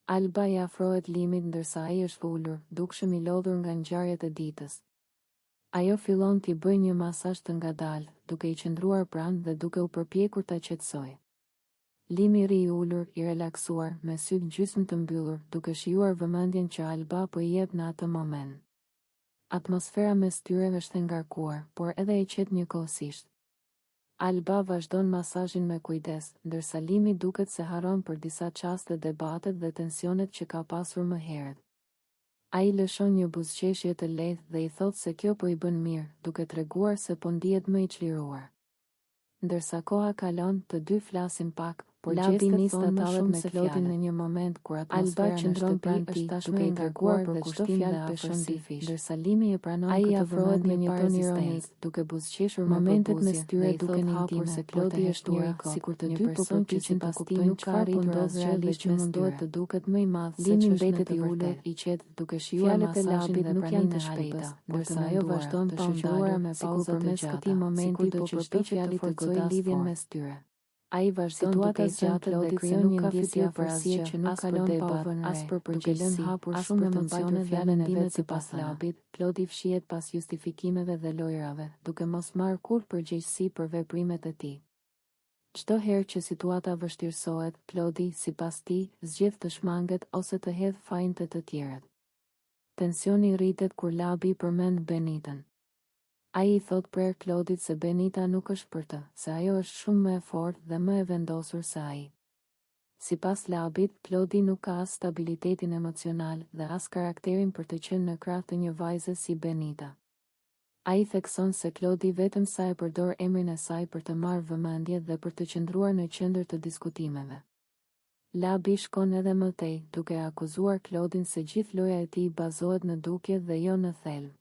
Alba i afrohet Limit ndërsa ai është ulur, dukshëm i lodhur nga ngjarjet e ditës. Ajo fillon t'i bëjë një masazh të ngadalë, duke i qëndruar pranë dhe duke u përpjekur ta qetësojë. Limi ri i ulur, i relaksuar, me sytë gjysmë të mbyllur, duke shijuar vëmendjen që Alba po i jep në atë moment. Atmosfera mes tyre është e ngarkuar, por edhe e qetë njëkohësisht. Alba vazhdon masazhin me kujdes, ndërsa Limi duket se haron për disa çaste debatet dhe tensionet që ka pasur më herët. Ai lëshon një buzëqeshje të lehtë dhe i thotë se kjo po i bën mirë, duke treguar se po ndihet më i çliruar. Ndërsa koha kalon, të dy flasin pak, por Labi nis të tallet me Klodin në një moment kur atmosfera në shtëpi është tashmë e ngarkuar dhe çdo fjalë peshon difish. Ndërsa Limi e pranon këtë vëmendje me një ton ironik, duke buzëqeshur momentet mes tyre duken intime, se Klodi është njëri sikur të dy po përpiqen ta kuptojnë nuk ka arritur asgjë që mundohet të duket më i madh se Limi mbetet i ulur, i qetë, duke shijuar masazhin dhe nuk janë të shpejta, ndërsa ajo vazhdon të shoqëruar me pauza të gjata, këtij momenti po përpiqet të forcojë lidhjen mes tyre. Ai vazhdon duke i gjatë dhe krijon një ndjesë afërsie që nuk kalon pa u vënë as për përgjegjësi, as shumë emocione fjalën e vet sipas Labit. Klodi fshihet pas justifikimeve dhe lojrave, duke mos marrë kurrë përgjegjësi për veprimet e tij. Çdo herë që situata vështirësohet, Klodi, sipas tij, zgjedh të shmanget ose të hedhë fajin të tjerët. Tensioni rritet kur Labi përmend Benitën. Ai i thot prerë Klodit se Benita nuk është për të, se ajo është shumë më e fortë dhe më e vendosur se ai. Sipas Labit, Klodi nuk ka as stabilitetin emocional dhe as karakterin për të qenë në krah të një vajze si Benita. Ai thekson se Klodi vetëm sa e përdor emrin e saj për të marrë vëmendje dhe për të qëndruar në qendër të diskutimeve. Labi shkon edhe më tej, duke akuzuar Klodin se gjithë loja e tij bazohet në dukje dhe jo në thelb.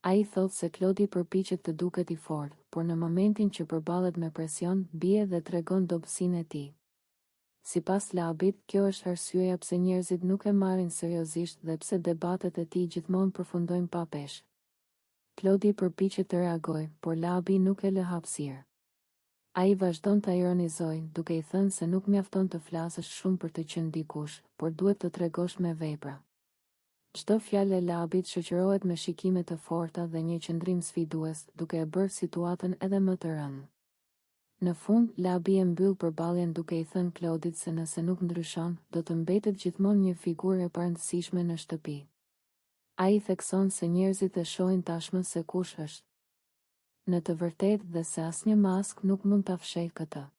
Ai thotë se Klodi përpiqet të duket i fortë, por në momentin që përballet me presion, bie dhe tregon dobësinë e tij. Sipas Labit, kjo është arsyeja pse njerëzit nuk e marrin seriozisht dhe pse debatet e tij gjithmonë përfundojnë pa peshë. Klodi përpiqet të reagojë, por Labi nuk e lë hapësirë. Ai vazhdon ta ironizojë, duke i thënë se nuk mjafton të flasësh shumë për të qenë dikush, por duhet të tregosh me vepra. Çdo fjalë e Labit shoqërohet me shikime të forta dhe një qëndrim sfidues, duke e bërë situatën edhe më të rëndë. Në fund, Labi e mbyll përballjen duke i thënë Klodit se nëse nuk ndryshon, do të mbetet gjithmonë një figurë e parëndësishme në shtëpi. Ai thekson se njerëzit e shohin tashmë se kush është. Në të vërtetë dhe se asnjë mask nuk mund ta fshehë këtë.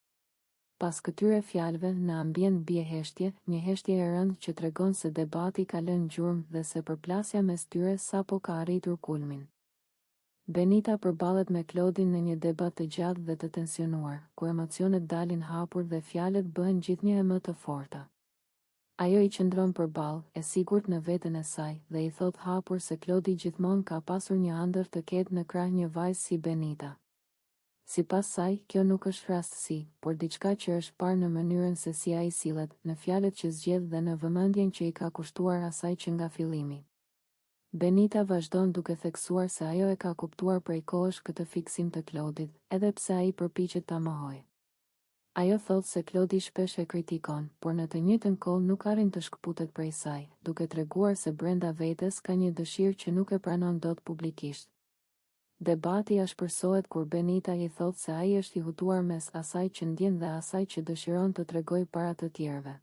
Pas këtyre fjalëve, në ambient bie heshtje, një heshtje e rëndë që tregon se debati ka lënë gjurmë dhe se përplasja mes tyre sapo ka arritur kulmin. Benita përballet me Klodin në një debat të gjatë dhe të tensionuar, ku emocionet dalin hapur dhe fjalët bëhen gjithnjë më të forta. Ajo i qëndron përballë, e sigurt në veten e saj, dhe i thot hapur se Klodi gjithmonë ka pasur një ëndër të ketë në krah një vajzë si Benita. Sipas saj, kjo nuk është rastësi, por diçka që është parë në mënyrën se si ai sillet, në fjalët që zgjedh dhe në vëmendjen që i ka kushtuar asaj që nga fillimi. Benita vazhdon duke theksuar se ajo e ka kuptuar prej kohësh këtë fiksim të Klodit, edhe pse ai përpiqet ta mohojë. Ajo thotë se Klodi shpesh e kritikon, por në të njëjtën kohë nuk arrin të shkëputet prej saj, duke treguar se brenda vetes ka një dëshirë që nuk e pranon dot publikisht. Debati ashpërsohet kur Benita i thotë se ai është i hutuar mes asaj që ndjen dhe asaj që dëshiron të tregojë para të tjerëve.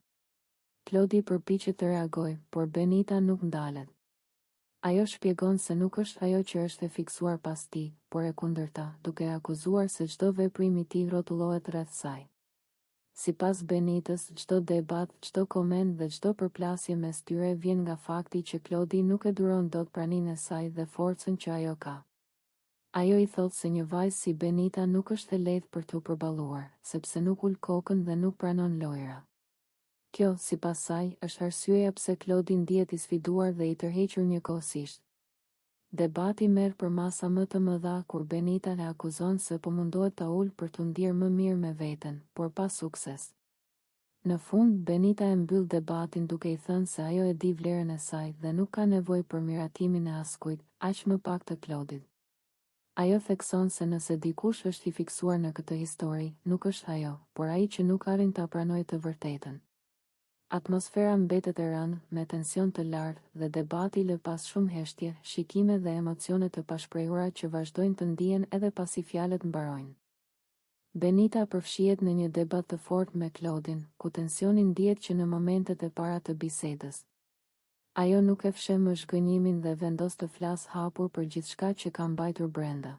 Klodi përpiqet të reagojë, por Benita nuk ndalet. Ajo shpjegon se nuk është ajo që është e fiksuar pas tij, por e kundërta, duke akuzuar se çdo veprim i tij rrotullohet rreth saj. Sipas Benitës, çdo debat, çdo koment dhe çdo përplasje mes tyre vjen nga fakti që Klodi nuk e duron dot praninë e saj dhe forcën që ajo ka. Ajo i thotë se një vajzë si Benita nuk është e lehtë për t'u përballuar, sepse nuk ul kokën dhe nuk pranon lojra. Kjo, sipas saj, është arsyeja pse Klodi ndihet i sfiduar dhe i tërhequr njëkohësisht. Debati merr për masa më të mëdha kur Benita e akuzon se po mundohet ta ul për t'u ndier më mirë me veten, por pa sukses. Në fund, Benita e mbyll debatin duke i thënë se ajo e di vlerën e saj dhe nuk ka nevojë për miratimin e askujt, aq më pak të Klodit. Ajo thekson se nëse dikush është i fiksuar në këtë histori, nuk është ajo, por ai që nuk arrin ta pranojë të vërtetën. Atmosfera mbetet e rënë, me tension të lartë dhe debati lë pas shumë heshtje, shikime dhe emocione të pashprehura që vazhdojnë të ndihen edhe pasi fjalët mbarojnë. Benita përfshihet në një debat të fortë me Claudine, ku tensioni ndihet që në momentet e para të bisedës. Ajo nuk e fshe më zhgënjimin dhe vendos të flasë hapur për gjithçka që ka mbajtur brenda.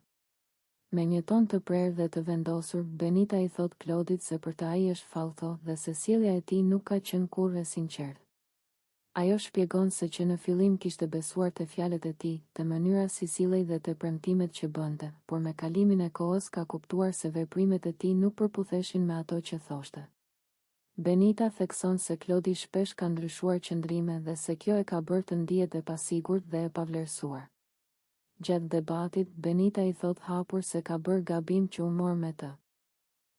Me një ton të prerë dhe të vendosur, Benita i thot Claudit se për të ai është falltho dhe se sjellja e tij nuk ka qenë kurrë e sinqertë. Ajo shpjegon se që në fillim kishte besuar te fjalët e tij, te mënyra si sillej dhe te premtimet që bënte, por me kalimin e kohës ka kuptuar se veprimet e tij nuk përputheshin me ato që thoshte. Benita thekson se Claudi shpesh ka ndryshuar qëndrime dhe se kjo e ka bërë të ndihet e pasigurt dhe e pavlerësuar. Gjatë debatit, Benita i thot hapur se ka bërë gabim që u mor me të.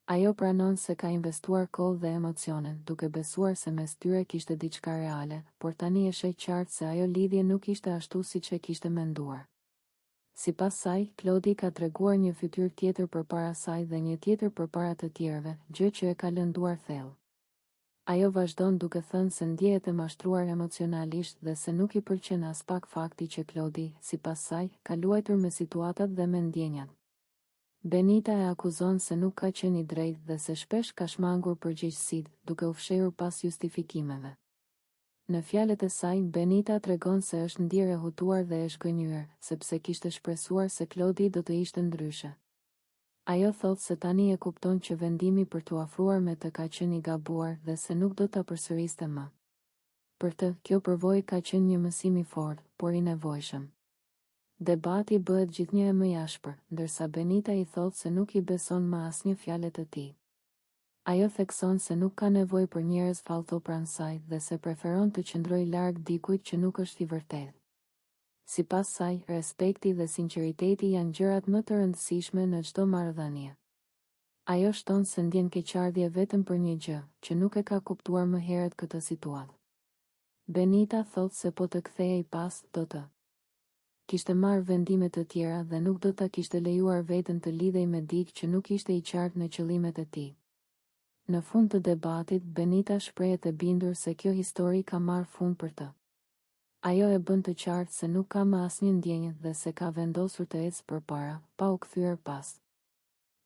Ajo pranon se ka investuar kohë dhe emocione, duke besuar se mes tyre kishte diçka reale, por tani është e qartë se ajo lidhje nuk ishte ashtu siç e kishte menduar. Sipas saj, Claudi ka treguar një fytyrë tjetër përpara saj dhe një tjetër përpara të tjerëve, gjë që e ka lënduar thellë. Ajo vazhdon duke thënë se ndjehet e mashtruar emocionalisht dhe se nuk i pëlqen as pak fakti që Claudi, sipas saj, ka luajtur me situatat dhe me ndjenjat. Benita e akuzon se nuk ka qenë i drejtë dhe se shpesh ka shmangur përgjegjësitë, duke u fshehur pas justifikimeve. Në fjalët e saj, Benita tregon se është ndjerë e hutuar dhe e zhgënjur, sepse kishte shpresuar se Claudi do të ishte ndryshe. Ajo thot se tani e kupton që vendimi për t'u afruar me të ka qenë i gabuar dhe se nuk do ta përsëriste më. Për të, kjo përvojë ka qenë një mësim i fortë, por i nevojshëm. Debati bëhet gjithnjë e më i ashpër, ndërsa Benita i thot se nuk i beson më asnjë fjalë të tij. Ajo thekson se nuk ka nevojë për njerëz falltho pranë saj dhe se preferon të qëndrojë larg dikujt që nuk është i vërtetë. Sipas saj, respekti dhe sinqeriteti janë gjërat më të rëndësishme në çdo marrëdhënie. Ajo shton se ndjen keqardhje vetëm për një gjë, që nuk e ka kuptuar më herët këtë situatë. Benita thot se po të kthehej pas, do të kishte marrë vendime të tjera dhe nuk do ta kishte lejuar veten të lidhej me dikë që nuk ishte i qartë në qëllimet e tij. Në fund të debatit, Benita shprehet e bindur se kjo histori ka marrë fund për të. Ajo e bën të qartë se nuk ka më asnjë ndjenjë dhe se ka vendosur të ecë përpara, pa u kthyer pas.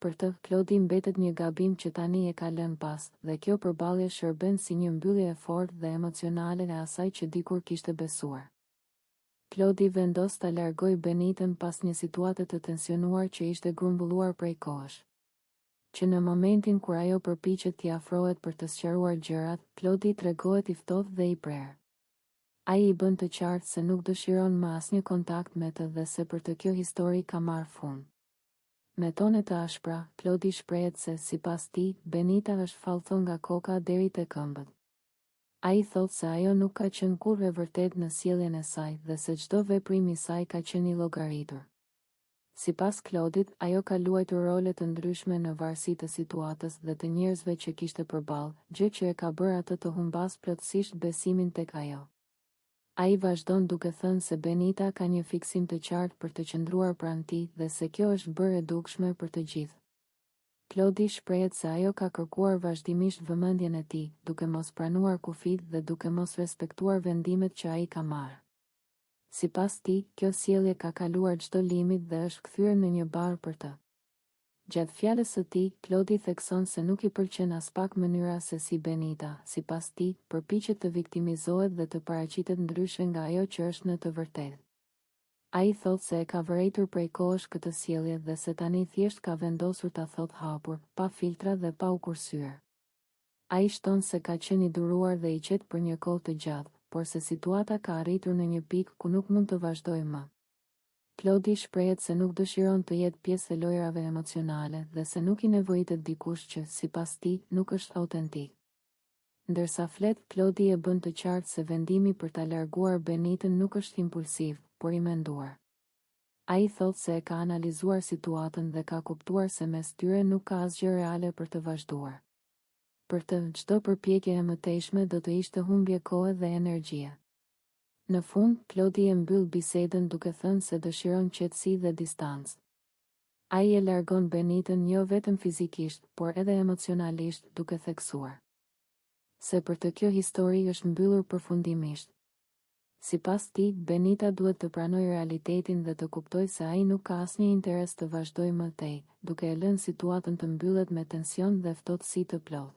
Për të, Claudi mbetet një gabim që tani e ka lënë pas, dhe kjo përballje shërben si një mbyllje e fortë dhe emocionale e asaj që dikur kishte besuar. Claudi vendos ta largojë Benitën pas një situate të tensionuar që ishte grumbulluar prej kohësh. Që në momentin kur ajo përpiqet t'i afrohet për të sqaruar gjërat, Claudi tregohet i ftohtë dhe i prerë. Ai i bën të qartë se nuk dëshiron më asnjë kontakt me të dhe se për të kjo histori ka marrë fund. Me tone të ashpra, Claudi shprehet se, sipas tij, Benita është falltho nga koka deri te këmbët. Ai thot se ajo nuk ka qenë kurrë e vërtet në sjelljen e saj dhe se çdo veprim i saj ka qenë i llogaritur. Sipas Claudit, ajo ka luajtur role të ndryshme në varësi të situatës dhe të njerëzve që kishte përballë, gjë që e ka bërë atë të humbas plotësisht besimin tek ajo. Ai vazhdon duke thënë se Benita ka një fiksim të qartë për të qëndruar pranë tij dhe se kjo është bërë e dukshme për të gjithë. Claudi shprehet se ajo ka kërkuar vazhdimisht vëmendjen e tij, duke mos pranuar kufit dhe duke mos respektuar vendimet që ai ka marrë. Sipas tij, kjo sjellje ka kaluar çdo limit dhe është kthyer në një barë për të. Gjatë fjalës së tij, Claudi thekson se nuk i pëlqen as pak mënyra se si Benita, sipas tij, përpiqet të viktimizohet dhe të paraqitet ndryshe nga ajo që është në të vërtetë. Ai thot se e ka vërejtur prej kohësh këtë sjellje dhe se tani thjesht ka vendosur ta thot hapur, pa filtra dhe pa u kursyer. Ai shton se ka qenë i duruar dhe i qetë për një kohë të gjatë, por se situata ka arritur në një pikë ku nuk mund të vazhdojë më. Claudi shprehet se nuk dëshiron të jetë pjesë e lojrave emocionale dhe se nuk i nevojitet dikush që, sipas tij, nuk është autentik. Ndërsa flet, Claudi e bën të qartë se vendimi për ta larguar Benitën nuk është impulsiv, por i menduar. Ai thot se e ka analizuar situatën dhe ka kuptuar se mes tyre nuk ka asgjë reale për të vazhduar. Për të, çdo përpjekje e mëtejshme do të ishte humbje kohe dhe energjie. Në fund, Claudi e mbyll bisedën duke thënë se dëshiron qetësi dhe distancë. Ai e largon Benitën jo vetëm fizikisht, por edhe emocionalisht, duke theksuar se për të kjo histori është mbyllur përfundimisht. Sipas tij, Benita duhet të pranojë realitetin dhe të kuptojë se ai nuk ka asnjë interes të vazhdojë më tej, duke e lënë situatën të mbyllet me tension dhe ftohtësi të plotë.